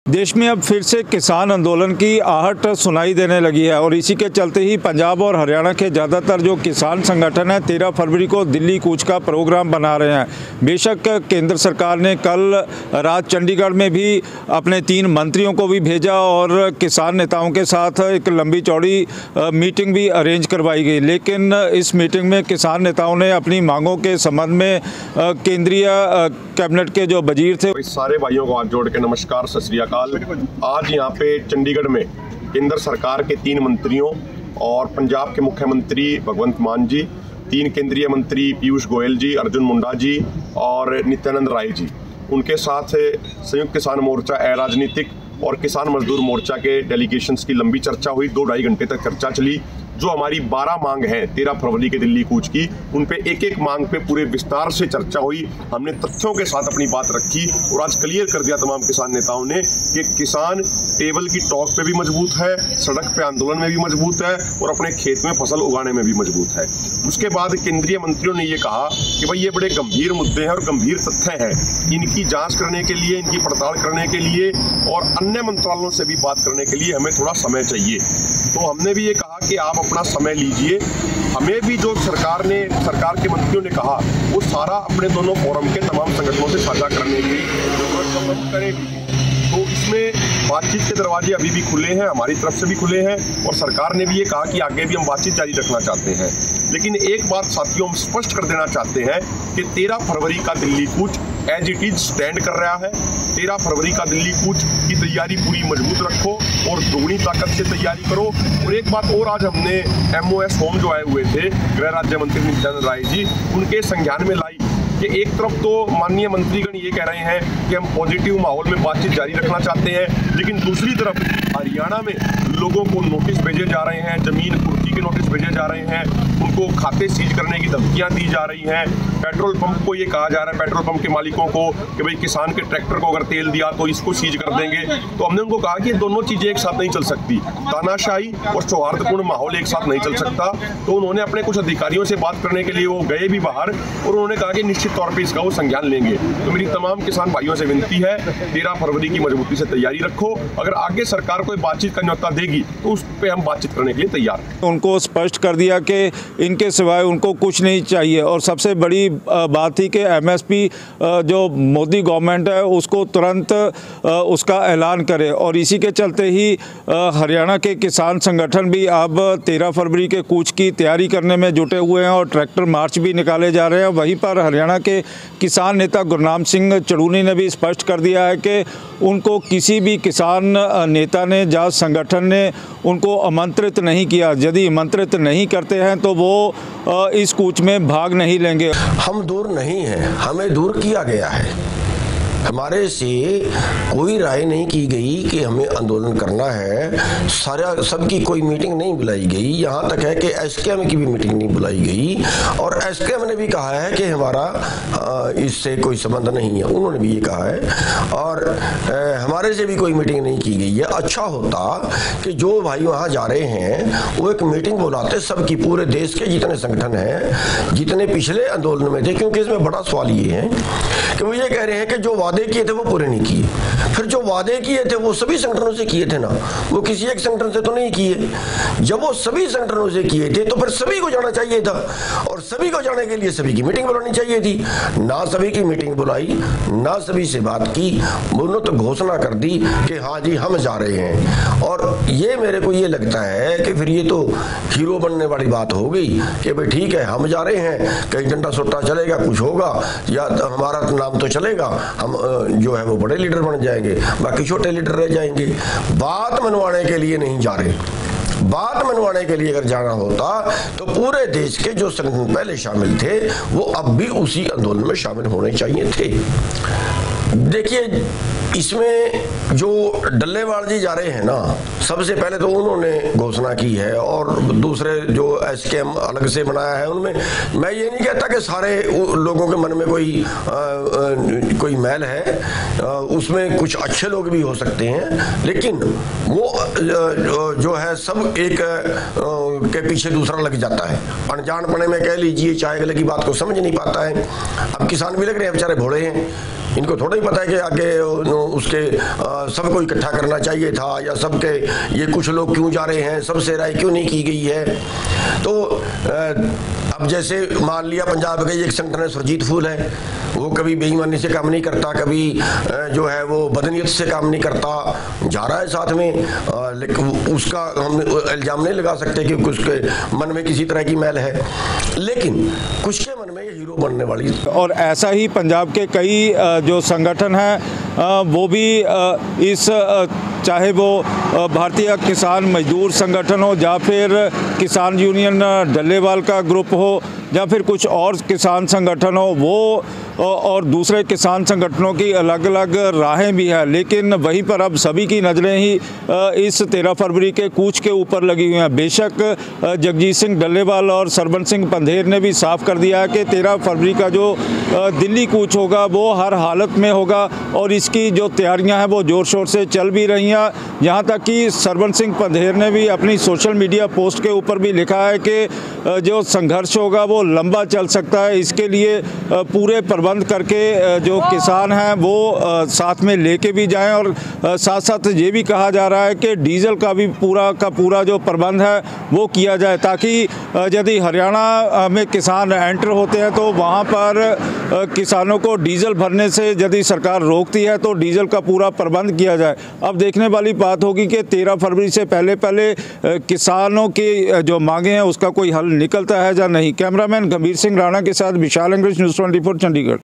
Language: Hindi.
देश में अब फिर से किसान आंदोलन की आहट सुनाई देने लगी है और इसी के चलते ही पंजाब और हरियाणा के ज़्यादातर जो किसान संगठन हैं 13 फरवरी को दिल्ली कूच का प्रोग्राम बना रहे हैं। बेशक केंद्र सरकार ने कल रात चंडीगढ़ में भी अपने 3 मंत्रियों को भी भेजा और किसान नेताओं के साथ एक लंबी चौड़ी मीटिंग भी अरेंज करवाई गई, लेकिन इस मीटिंग में किसान नेताओं ने अपनी मांगों के संबंध में केंद्रीय कैबिनेट के जो वजीर थे, सारे भाइयों को हाथ जोड़ के नमस्कार, सत श्री अकाल। आज यहाँ पे चंडीगढ़ में केंद्र सरकार के 3 मंत्रियों और पंजाब के मुख्यमंत्री भगवंत मान जी, 3 केंद्रीय मंत्री पीयूष गोयल जी, अर्जुन मुंडा जी और नित्यानंद राय जी, उनके साथ संयुक्त किसान मोर्चा अराजनीतिक और किसान मजदूर मोर्चा के डेलीगेशंस की लंबी चर्चा हुई। 2-2.5 घंटे तक चर्चा चली। जो हमारी 12 मांग है 13 फरवरी के दिल्ली कूच की, उन पे एक मांग पे पूरे विस्तार से चर्चा हुई। हमने तथ्यों के साथ अपनी बात रखी और आज क्लियर कर दिया तमाम किसान नेताओं ने कि किसान टेबल की टॉक पे भी मजबूत है, सड़क पे आंदोलन में भी मजबूत है और अपने खेत में फसल उगाने में भी मजबूत है। उसके बाद केंद्रीय मंत्रियों ने ये कहा कि भाई ये बड़े गंभीर मुद्दे हैं और गंभीर तथ्य हैं, इनकी जांच करने के लिए, इनकी पड़ताल करने के लिए और अन्य मंत्रालयों से भी बात करने के लिए हमें थोड़ा समय चाहिए। तो हमने भी ये कहा कि आप अपना समय लीजिए। हमें भी जो सरकार के मंत्रियों ने कहा वो सारा अपने दोनों फोरम के तमाम संगठनों से साझा करने की जरूरत करेगी। तो इसमें बातचीत के दरवाजे अभी भी खुले हैं, हमारी तरफ से भी खुले हैं और सरकार ने भी ये कहा कि आगे भी हम बातचीत जारी रखना चाहते हैं। लेकिन एक बात साथियों हम स्पष्ट कर देना चाहते हैं कि 13 फरवरी का दिल्ली कूच एज इट इज स्टैंड कर रहा है। 13 फरवरी का दिल्ली कूच की तैयारी पूरी मजबूत रखो और दोगुनी ताकत से तैयारी करो। और एक बात और, आज हमने MOS होम जो आए हुए थे गृह राज्य मंत्री नित्यानंद राय जी, उनके संज्ञान में लाई कि एक तरफ तो माननीय मंत्रीगण ये कह रहे हैं कि हम पॉजिटिव माहौल में बातचीत जारी रखना चाहते हैं, लेकिन दूसरी तरफ हरियाणा में लोगों को नोटिस भेजे जा रहे हैं, जमीन कुर्की के नोटिस भेजे जा रहे हैं, उनको खाते सीज करने की धमकियां दी जा रही हैं। पेट्रोल पंप को ये कहा जा रहा है, पेट्रोल पंप के मालिकों को, कि भाई किसान के ट्रैक्टर को अगर तेल दिया तो इसको सीज कर देंगे। तो हमने उनको कहा कि दोनों चीजें एक साथ नहीं चल सकती, तानाशाही और सौहार्दपूर्ण माहौल एक साथ नहीं चल सकता। तो उन्होंने अपने कुछ अधिकारियों से बात करने के लिए वो गए भी बाहर और उन्होंने कहा कि निश्चित तौर पर इसका वो संज्ञान लेंगे। तो मेरी तमाम किसान भाइयों से विनती है, 13 फरवरी की मजबूती से तैयारी रखो। अगर आगे सरकार कोई बातचीत का न्योता देगी तो उस पर हम बातचीत करने के लिए तैयार हैं। उनको स्पष्ट कर दिया कि इनके सिवाय उनको कुछ नहीं चाहिए और सबसे बड़ी बात थी कि MSP जो मोदी गवर्नमेंट है उसको तुरंत उसका ऐलान करे। और इसी के चलते ही हरियाणा के किसान संगठन भी अब 13 फरवरी के कूच की तैयारी करने में जुटे हुए हैं और ट्रैक्टर मार्च भी निकाले जा रहे हैं। वहीं पर हरियाणा के किसान नेता गुरनाम सिंह चड़ूनी ने भी स्पष्ट कर दिया है कि उनको किसी भी किसान नेता ने या संगठन ने उनको आमंत्रित नहीं किया। यदि आमंत्रित नहीं करते हैं तो वो इस कूच में भाग नहीं लेंगे। हम दूर नहीं हैं, हमें दूर किया गया है। हमारे से कोई राय नहीं की गई कि हमें आंदोलन करना है। सबकी कोई मीटिंग नहीं बुलाई गई। यहाँ तक है कि SKM की भी मीटिंग नहीं बुलाई गई और SKM ने भी कहा है कि हमारा इससे कोई संबंध नहीं है, उन्होंने भी ये कहा है। और हमारे से भी कोई मीटिंग नहीं की गई है। अच्छा होता कि जो भाई वहाँ जा रहे हैं वो एक मीटिंग बुलाते, सबकी, पूरे देश के जितने संगठन हैं, जितने पिछले आंदोलन में थे। क्योंकि इसमें बड़ा सवाल ये है कि वो ये कह रहे हैं कि जो वादे किए थे वो पूरे नहीं किए। फिर जो वादे किए थे वो सभी संगठनों से किए थे ना, वो किसी एक संगठन से तो नहीं किए। जब वो सभी संगठनों से किए थे तो फिर सभी को जाना चाहिए था और सभी को जाने के लिए सभी की मीटिंग बुलानी चाहिए थी। ना सभी की मीटिंग बुलाई, ना सभी से बात की, उन्होंने तो घोषणा कर दी कि हाँ जी हम जा रहे हैं। और ये मेरे को ये लगता है कि फिर ये तो हीरो बनने वाली बात हो गई कि भाई ठीक है हम जा रहे हैं, कहीं डंडा सोटा चलेगा, कुछ होगा या हमारा नाम तो चलेगा, हम जो है वो बड़े लीडर बन जाएंगे, बाकी छोटे लीडर रह जाएंगे। बात मनवाने के लिए नहीं जा रहे। बात मनवाने के लिए अगर जाना होता तो पूरे देश के जो संगठन पहले शामिल थे वो अब भी उसी आंदोलन में शामिल होने चाहिए थे। देखिए, इसमें जो डल्लेवाल जी जा रहे हैं ना, सबसे पहले तो उन्होंने घोषणा की है और दूसरे जो SKM अलग से बनाया है उनमें, मैं ये नहीं कहता कि सारे लोगों के मन में कोई मैल है, उसमें कुछ अच्छे लोग भी हो सकते हैं, लेकिन वो जो है सब एक के पीछे दूसरा लग जाता है। अनजानपने में कह लीजिए, चाहे अगले की बात को समझ नहीं पाता है। अब किसान भी लग रहे हैं बेचारे भोले हैं, इनको थोड़ा ही पता है कि आगे उसके सबको इकट्ठा करना चाहिए था, या सबके ये कुछ लोग क्यों जा रहे हैं, सबसे राय क्यों नहीं की गई है। तो अब जैसे मान लिया पंजाब का एक संगठन है सुरजीत फूल है, वो कभी बेईमानी से काम नहीं करता, कभी जो है वो बदनीयत से काम नहीं करता, जा रहा है साथ में, लेकिन उसका हम इल्जाम नहीं लगा सकते कि उसके मन में किसी तरह की मैल है, लेकिन कुछ के मन में ये हीरो बनने वाली। और ऐसा ही पंजाब के कई जो संगठन हैं वो भी इस चाहे वो भारतीय किसान मजदूर संगठन हो, या फिर किसान यूनियन डल्लेवाल का ग्रुप हो, या फिर कुछ और किसान संगठन हो, वो और दूसरे किसान संगठनों की अलग अलग राहें भी हैं, लेकिन वहीं पर अब सभी की नज़रें ही इस 13 फरवरी के कूच के ऊपर लगी हुई हैं। बेशक जगजीत सिंह डल्लेवाल और सरबंस सिंह पंधेर ने भी साफ कर दिया है कि 13 फरवरी का जो दिल्ली कूच होगा वो हर हालत में होगा, और इसकी जो तैयारियां हैं वो ज़ोर शोर से चल भी रही हैं। यहाँ तक कि सरबंस सिंह पंधेर ने भी अपनी सोशल मीडिया पोस्ट के ऊपर भी लिखा है कि जो संघर्ष होगा वो लंबा चल सकता है, इसके लिए पूरे प्रबंध करके जो किसान हैं वो साथ में लेके भी जाएं, और साथ साथ ये भी कहा जा रहा है कि डीजल का भी पूरा जो प्रबंध है वो किया जाए, ताकि यदि हरियाणा में किसान एंटर होते हैं तो वहाँ पर किसानों को डीजल भरने से यदि सरकार रोकती है तो डीजल का पूरा प्रबंध किया जाए। अब देखने वाली बात होगी कि 13 फरवरी से पहले किसानों की जो मांगे हैं उसका कोई हल निकलता है या नहीं। कैमरामैन गंभीर सिंह राणा के साथ विशाल अंग्रेज, न्यूज़ 24 चंडीगढ़।